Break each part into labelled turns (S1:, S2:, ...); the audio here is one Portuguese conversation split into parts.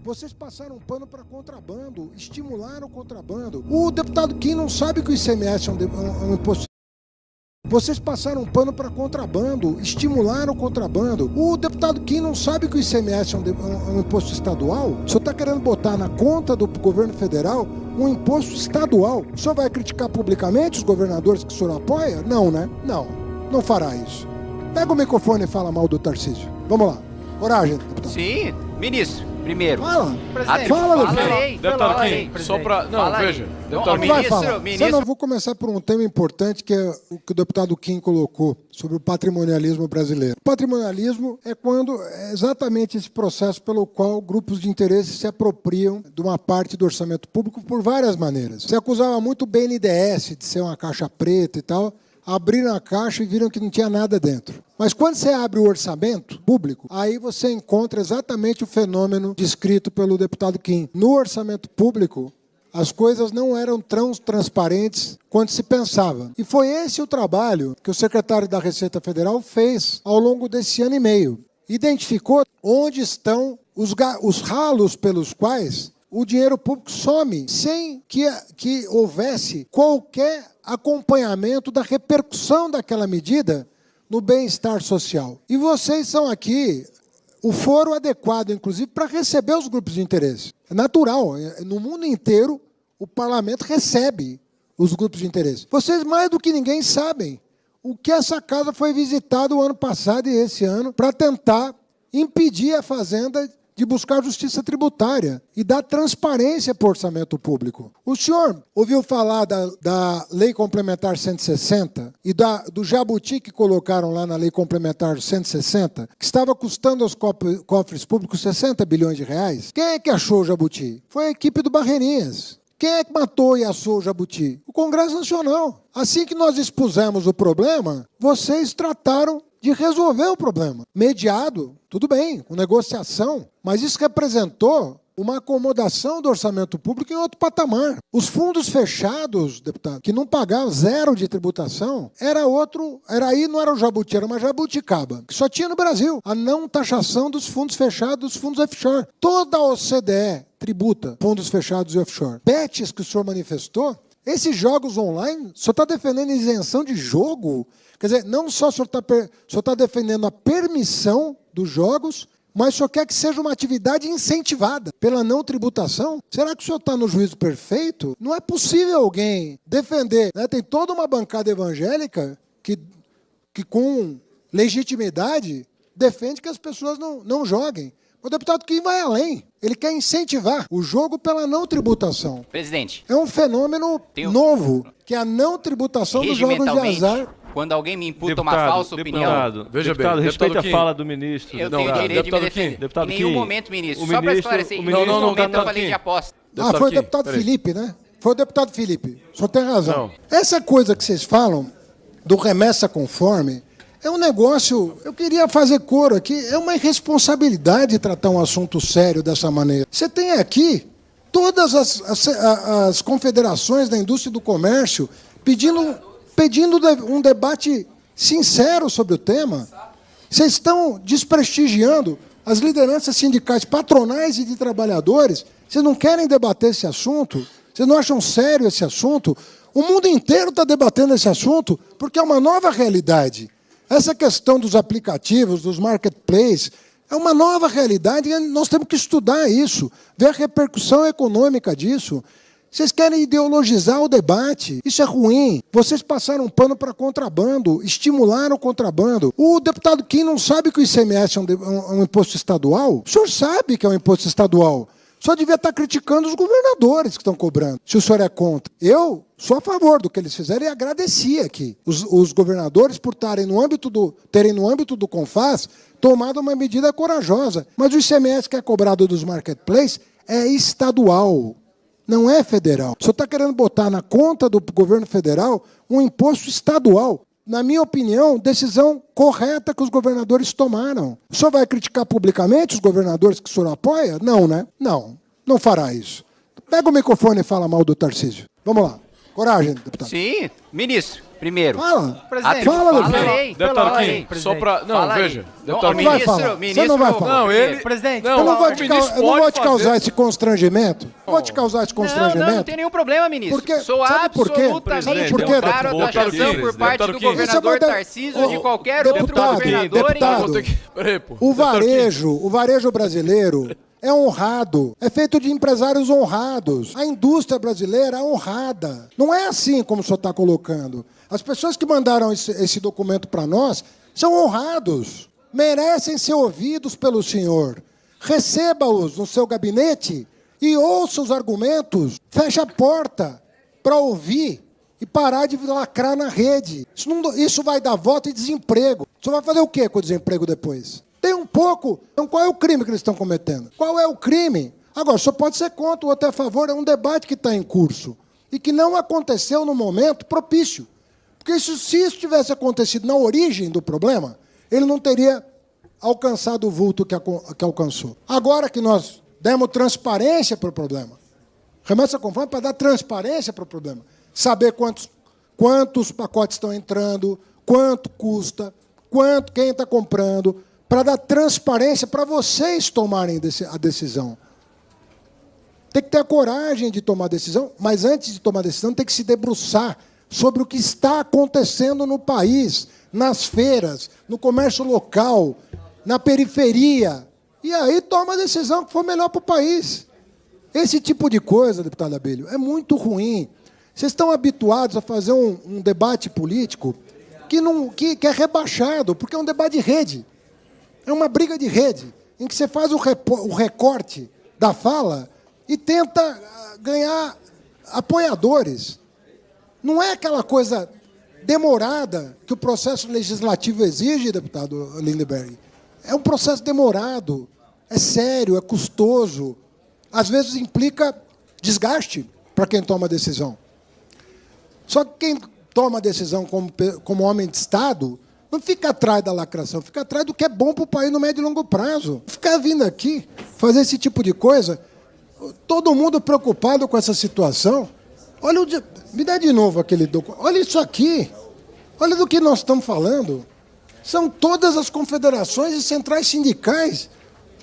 S1: Vocês passaram um pano para contrabando, estimularam o contrabando. O deputado Kim não sabe que o ICMS é um imposto. Vocês passaram um pano para contrabando, estimularam o contrabando. O deputado Kim não sabe que o ICMS é um imposto estadual? O senhor está querendo botar na conta do governo federal um imposto estadual. O senhor vai criticar publicamente os governadores que o senhor apoia? Não, né? Não fará isso. Pega o microfone e fala mal do Tarcísio. Vamos lá. Coragem, deputado.
S2: Sim, ministro. Primeiro.
S1: Fala.
S2: Fala,
S3: deputado Kim, só para... Não, veja. Deputado Kim.
S1: Vai falar. Eu vou começar por um tema importante que é o que o deputado Kim colocou sobre o patrimonialismo brasileiro. O patrimonialismo é exatamente esse processo pelo qual grupos de interesse se apropriam de uma parte do orçamento público por várias maneiras. Se acusava muito o BNDES de ser uma caixa preta e tal. Abriram a caixa e viram que não tinha nada dentro. Mas quando você abre o orçamento público, aí você encontra exatamente o fenômeno descrito pelo deputado Kim. No orçamento público, as coisas não eram tão transparentes quanto se pensava. E foi esse o trabalho que o secretário da Receita Federal fez ao longo desse ano e meio. Identificou onde estão os ralos pelos quais o dinheiro público some sem que houvesse qualquer acompanhamento da repercussão daquela medida no bem-estar social. E vocês são aqui o foro adequado, inclusive, para receber os grupos de interesse. É natural. No mundo inteiro, o parlamento recebe os grupos de interesse. Vocês, mais do que ninguém, sabem o que essa casa foi visitada o ano passado e esse ano para tentar impedir a Fazenda de buscar justiça tributária e dar transparência para o orçamento público. O senhor ouviu falar da Lei Complementar 160 e do jabuti que colocaram lá na Lei Complementar 160, que estava custando aos cofres públicos 60 bilhões de reais? Quem é que achou o jabuti? Foi a equipe do Barreirinhas. Quem é que matou e assou o jabuti? O Congresso Nacional. Assim que nós expusemos o problema, vocês trataram de resolver o problema. Mediado, tudo bem, com negociação, mas isso representou uma acomodação do orçamento público em outro patamar. Os fundos fechados, deputado, que não pagavam zero de tributação, não era o jabuti, era uma jabuticaba, que só tinha no Brasil. A não taxação dos fundos fechados, dos fundos offshore. Toda a OCDE tributa fundos fechados e offshore. Bets que o senhor manifestou, esses jogos online, o senhor está defendendo isenção de jogo? Quer dizer, não só o senhor está defendendo a permissão dos jogos, mas o senhor quer que seja uma atividade incentivada pela não tributação? Será que o senhor está no juízo perfeito? Não é possível alguém defender, né? Tem toda uma bancada evangélica que com legitimidade, defende que as pessoas não joguem. O deputado Kim vai além. Ele quer incentivar o jogo pela não tributação.
S2: Presidente.
S1: É um fenômeno novo, que é a não tributação dos jogos de azar.
S2: Quando alguém me imputa uma falsa opinião...
S3: Veja bem,
S4: respeita a fala do ministro.
S2: Eu tenho o direito de me defender. Em nenhum momento, ministro. Só para esclarecer, em nenhum momento eu falei de aposta.
S1: Foi o deputado Felipe, né? Foi o deputado Felipe. O senhor tem razão. Essa coisa que vocês falam do remessa conforme é um negócio... Eu queria fazer coro aqui. É uma irresponsabilidade tratar um assunto sério dessa maneira. Você tem aqui todas as confederações da indústria e do comércio pedindo um debate sincero sobre o tema. Vocês estão desprestigiando as lideranças sindicais, patronais e de trabalhadores. Vocês não querem debater esse assunto? Vocês não acham sério esse assunto? O mundo inteiro está debatendo esse assunto porque é uma nova realidade. Essa questão dos aplicativos, dos marketplaces, é uma nova realidade e nós temos que estudar isso, ver a repercussão econômica disso. Vocês querem ideologizar o debate. Isso é ruim. Vocês passaram um pano para contrabando, estimularam o contrabando. O deputado Kim não sabe que o ICMS é um imposto estadual? O senhor sabe que é um imposto estadual. Só devia estar criticando os governadores que estão cobrando, se o senhor é contra. Eu sou a favor do que eles fizeram e agradeci aqui os governadores por terem no âmbito do CONFAS tomado uma medida corajosa. Mas o ICMS que é cobrado dos marketplaces é estadual, não é federal. O senhor está querendo botar na conta do governo federal um imposto estadual. Na minha opinião, decisão correta que os governadores tomaram. O senhor vai criticar publicamente os governadores que o senhor apoia? Não, né? Não fará isso. Pega o microfone e fala mal do Tarcísio. Vamos lá. Coragem, deputado.
S2: Sim, ministro. Primeiro.
S1: Fala.
S2: Presidente,
S3: Deputado Kim, só pra... Não, veja. Deputado
S1: Kim. Você não vai falar.
S3: Não, ele...
S2: Presidente,
S1: eu não vou te causar esse constrangimento. Não
S2: tem nenhum problema, ministro.
S1: Porque,
S2: sou absolutamente contra a taxação por parte do governador Tarcísio ou de qualquer outro governador.
S1: O varejo brasileiro é honrado, é feito de empresários honrados. A indústria brasileira é honrada. Não é assim como o senhor está colocando. As pessoas que mandaram esse documento para nós são honrados, merecem ser ouvidos pelo senhor. Receba-os no seu gabinete e ouça os argumentos. Feche a porta para ouvir e parar de lacrar na rede. Isso vai dar voto e desemprego. O senhor vai fazer o quê com o desemprego depois? Tem um pouco. Então, qual é o crime que eles estão cometendo? Qual é o crime? Agora, só pode ser contra ou até a favor. É um debate que está em curso e que não aconteceu no momento propício. Porque se isso tivesse acontecido na origem do problema, ele não teria alcançado o vulto que alcançou. Agora que nós demos transparência para o problema, remessa conforme para dar transparência para o problema, saber quantos pacotes estão entrando, quanto custa, quem está comprando, para dar transparência para vocês tomarem a decisão. Tem que ter a coragem de tomar a decisão, mas antes de tomar a decisão tem que se debruçar sobre o que está acontecendo no país, nas feiras, no comércio local, na periferia. E aí toma a decisão que for melhor para o país. Esse tipo de coisa, deputado Abelho, é muito ruim. Vocês estão habituados a fazer um debate político que é rebaixado, porque é um debate de rede. É uma briga de rede, em que você faz o recorte da fala e tenta ganhar apoiadores. Não é aquela coisa demorada que o processo legislativo exige, deputado Lindenberg. É um processo demorado, é sério, é custoso. Às vezes implica desgaste para quem toma a decisão. Só que quem toma a decisão como homem de Estado não fica atrás da lacração, fica atrás do que é bom para o país no médio e longo prazo. Ficar vindo aqui, fazer esse tipo de coisa, todo mundo preocupado com essa situação. Olha, me dá de novo aquele documento. Olha isso aqui. Olha do que nós estamos falando. São todas as confederações e centrais sindicais.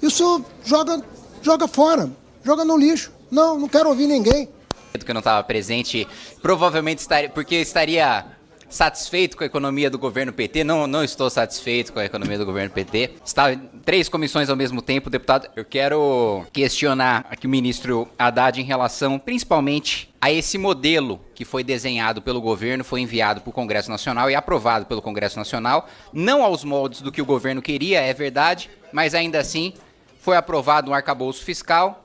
S1: E o senhor joga fora, joga no lixo. Não quero ouvir ninguém.
S2: Que eu não estava presente, provavelmente estaria satisfeito com a economia do governo PT. Não estou satisfeito com a economia do governo PT. Está em 3 comissões ao mesmo tempo, deputado. Eu quero questionar aqui o ministro Haddad em relação, principalmente, a esse modelo que foi desenhado pelo governo, foi enviado para o Congresso Nacional e aprovado pelo Congresso Nacional. Não aos moldes do que o governo queria, é verdade, mas ainda assim foi aprovado um arcabouço fiscal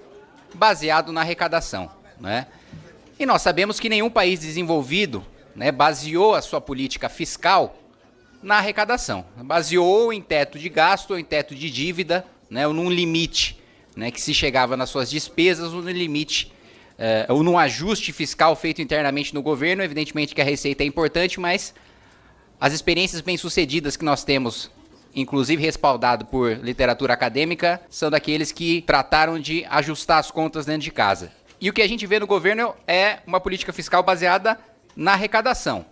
S2: baseado na arrecadação, né? E nós sabemos que nenhum país desenvolvido, né, baseou a sua política fiscal na arrecadação. Baseou em teto de gasto ou em teto de dívida, né, ou num limite, né, que se chegava nas suas despesas ou no limite, ou num ajuste fiscal feito internamente no governo. Evidentemente que a receita é importante, mas as experiências bem-sucedidas que nós temos, inclusive respaldado por literatura acadêmica, são daqueles que trataram de ajustar as contas dentro de casa. E o que a gente vê no governo é uma política fiscal baseada na arrecadação,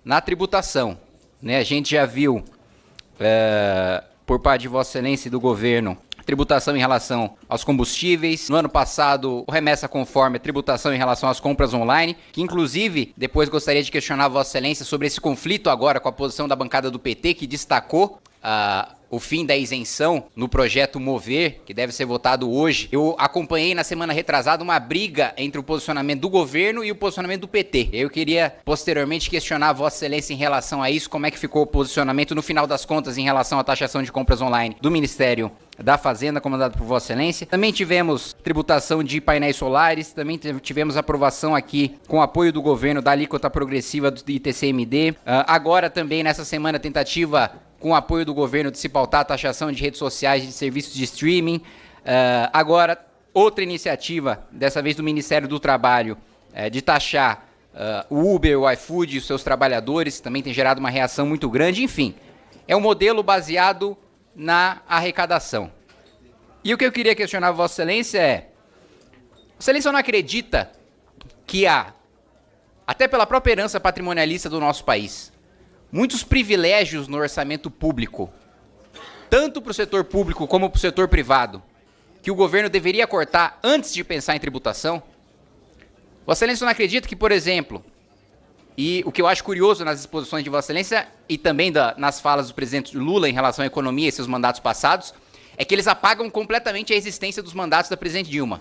S2: na tributação, né? A gente já viu, por parte de Vossa Excelência e do governo, tributação em relação aos combustíveis. No ano passado, o remessa conforme a tributação em relação às compras online, que inclusive, depois gostaria de questionar Vossa Excelência sobre esse conflito agora com a posição da bancada do PT, que destacou o fim da isenção no projeto Mover, que deve ser votado hoje. Eu acompanhei na semana retrasada uma briga entre o posicionamento do governo e o posicionamento do PT. Eu queria posteriormente questionar a Vossa Excelência em relação a isso, como é que ficou o posicionamento no final das contas em relação à taxação de compras online do Ministério da Fazenda, comandado por Vossa Excelência. Também tivemos tributação de painéis solares, também tivemos aprovação aqui com apoio do governo da alíquota progressiva do ITCMD. Agora também nessa semana tentativa com apoio do governo de se pautar a taxação de redes sociais e de serviços de streaming. Agora, outra iniciativa, dessa vez do Ministério do Trabalho, de taxar o Uber, o iFood e os seus trabalhadores, também tem gerado uma reação muito grande. Enfim, é um modelo baseado na arrecadação. E o que eu queria questionar a Vossa Excelência é: Vossa Excelência não acredita que a até pela própria herança patrimonialista do nosso país, muitos privilégios no orçamento público, tanto para o setor público como para o setor privado, que o governo deveria cortar antes de pensar em tributação? Vossa Excelência não acredita que, por exemplo, e o que eu acho curioso nas exposições de Vossa Excelência e também nas falas do presidente Lula em relação à economia e seus mandatos passados, é que eles apagam completamente a existência dos mandatos da presidente Dilma.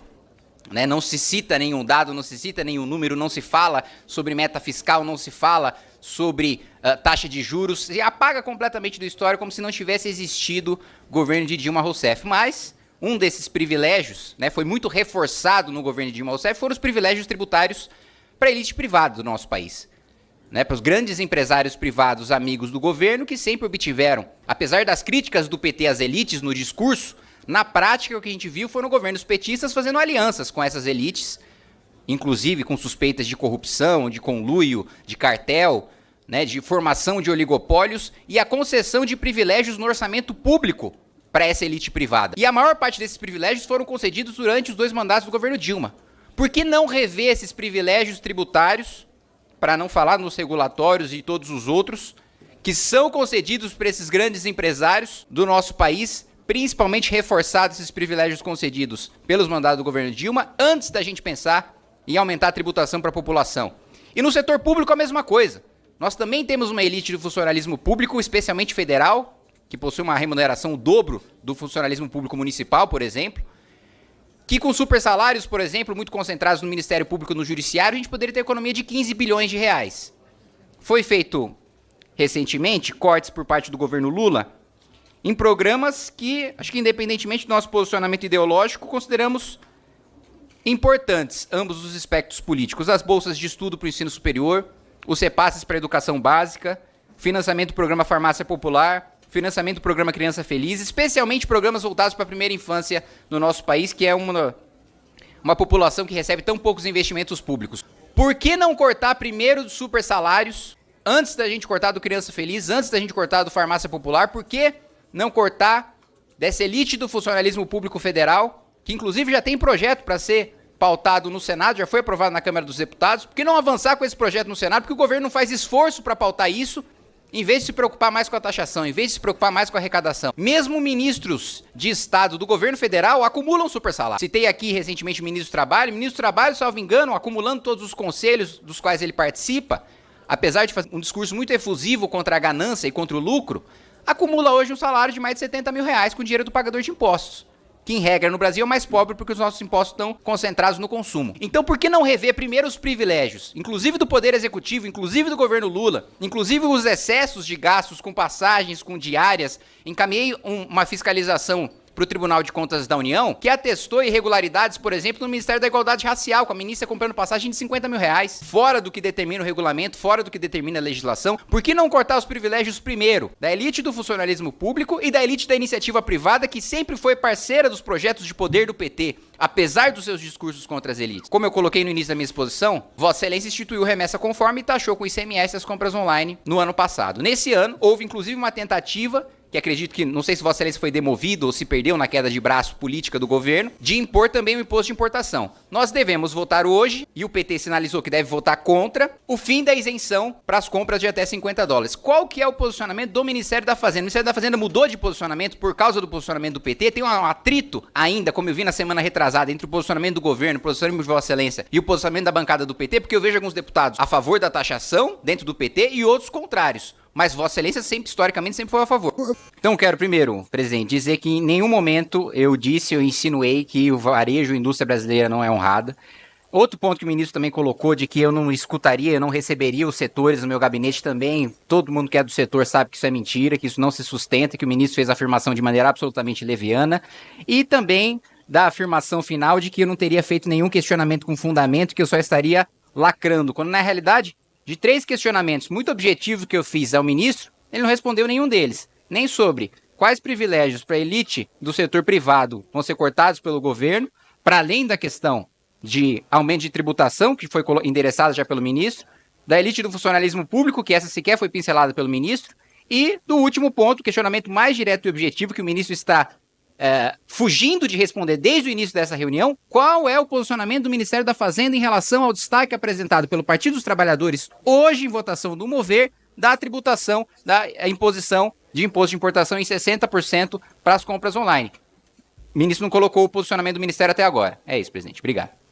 S2: Né? Não se cita nenhum dado, não se cita nenhum número, não se fala sobre meta fiscal, não se fala sobre taxa de juros, e apaga completamente da história como se não tivesse existido governo de Dilma Rousseff. Mas um desses privilégios, né, foi muito reforçado no governo de Dilma Rousseff, foram os privilégios tributários para a elite privada do nosso país. Né, para os grandes empresários privados amigos do governo que sempre obtiveram, apesar das críticas do PT às elites no discurso, na prática o que a gente viu foram governos petistas fazendo alianças com essas elites, inclusive com suspeitas de corrupção, de conluio, de cartel, né, de formação de oligopólios e a concessão de privilégios no orçamento público para essa elite privada. E a maior parte desses privilégios foram concedidos durante os 2 mandatos do governo Dilma. Por que não rever esses privilégios tributários, para não falar nos regulatórios e todos os outros, que são concedidos para esses grandes empresários do nosso país, principalmente reforçados esses privilégios concedidos pelos mandados do governo Dilma, antes da gente pensar em aumentar a tributação para a população? E no setor público a mesma coisa. Nós também temos uma elite do funcionalismo público, especialmente federal, que possui uma remuneração o dobro do funcionalismo público municipal, por exemplo, que com super salários, por exemplo, muito concentrados no Ministério Público e no Judiciário, a gente poderia ter economia de 15 bilhões de reais. Foi feito recentemente cortes por parte do governo Lula em programas que, acho que independentemente do nosso posicionamento ideológico, consideramos importantes, ambos os espectros políticos. As bolsas de estudo para o ensino superior, os repasses para a educação básica, financiamento do programa Farmácia Popular, financiamento do programa Criança Feliz, especialmente programas voltados para a primeira infância no nosso país, que é uma população que recebe tão poucos investimentos públicos. Por que não cortar primeiro dos super salários, antes da gente cortar do Criança Feliz, antes da gente cortar do Farmácia Popular? Por que não cortar dessa elite do funcionalismo público federal, que inclusive já tem projeto para ser pautado no Senado, já foi aprovado na Câmara dos Deputados? Por que não avançar com esse projeto no Senado? Porque o governo não faz esforço para pautar isso, em vez de se preocupar mais com a taxação, em vez de se preocupar mais com a arrecadação. Mesmo ministros de Estado do governo federal acumulam super salário. Citei aqui recentemente o ministro do Trabalho, salvo engano, acumulando todos os conselhos dos quais ele participa, apesar de fazer um discurso muito efusivo contra a ganância e contra o lucro, acumula hoje um salário de mais de 70 mil reais com dinheiro do pagador de impostos, que em regra no Brasil é mais pobre porque os nossos impostos estão concentrados no consumo. Então por que não rever primeiro os privilégios, inclusive do Poder Executivo, inclusive do governo Lula, inclusive os excessos de gastos com passagens, com diárias? Encaminhei uma fiscalização para o Tribunal de Contas da União, que atestou irregularidades, por exemplo, no Ministério da Igualdade Racial, com a ministra comprando passagem de 50 mil reais, fora do que determina o regulamento, fora do que determina a legislação. Por que não cortar os privilégios primeiro da elite do funcionalismo público e da elite da iniciativa privada, que sempre foi parceira dos projetos de poder do PT, apesar dos seus discursos contra as elites? Como eu coloquei no início da minha exposição, Vossa Excelência instituiu remessa conforme e taxou com ICMS as compras online no ano passado. Nesse ano, houve inclusive uma tentativa, que acredito que, não sei se Vossa Excelência foi demovido ou se perdeu na queda de braço política do governo, de impor também o imposto de importação. Nós devemos votar hoje, e o PT sinalizou que deve votar contra, o fim da isenção para as compras de até 50 dólares. Qual que é o posicionamento do Ministério da Fazenda? O Ministério da Fazenda mudou de posicionamento por causa do posicionamento do PT, tem um atrito ainda, como eu vi na semana retrasada, entre o posicionamento do governo, o posicionamento de Vossa Excelência e o posicionamento da bancada do PT, porque eu vejo alguns deputados a favor da taxação dentro do PT e outros contrários. Mas Vossa Excelência sempre, historicamente, sempre foi a favor. Então, quero primeiro, presidente, dizer que em nenhum momento eu insinuei que o varejo e a indústria brasileira não é honrada. Outro ponto que o ministro também colocou, de que eu não escutaria, eu não receberia os setores no meu gabinete também. Todo mundo que é do setor sabe que isso é mentira, que isso não se sustenta, que o ministro fez a afirmação de maneira absolutamente leviana. E também da afirmação final de que eu não teria feito nenhum questionamento com fundamento, que eu só estaria lacrando, quando na realidade, de 3 questionamentos muito objetivos que eu fiz ao ministro, ele não respondeu nenhum deles. Nem sobre quais privilégios para a elite do setor privado vão ser cortados pelo governo, para além da questão de aumento de tributação, que foi endereçada já pelo ministro, da elite do funcionalismo público, que essa sequer foi pincelada pelo ministro, e do último ponto, questionamento mais direto e objetivo, que o ministro está fugindo de responder desde o início dessa reunião qual é o posicionamento do Ministério da Fazenda em relação ao destaque apresentado pelo Partido dos Trabalhadores hoje em votação do Mover da tributação, da imposição de imposto de importação em 60% para as compras online. O ministro não colocou o posicionamento do Ministério até agora. É isso, presidente. Obrigado.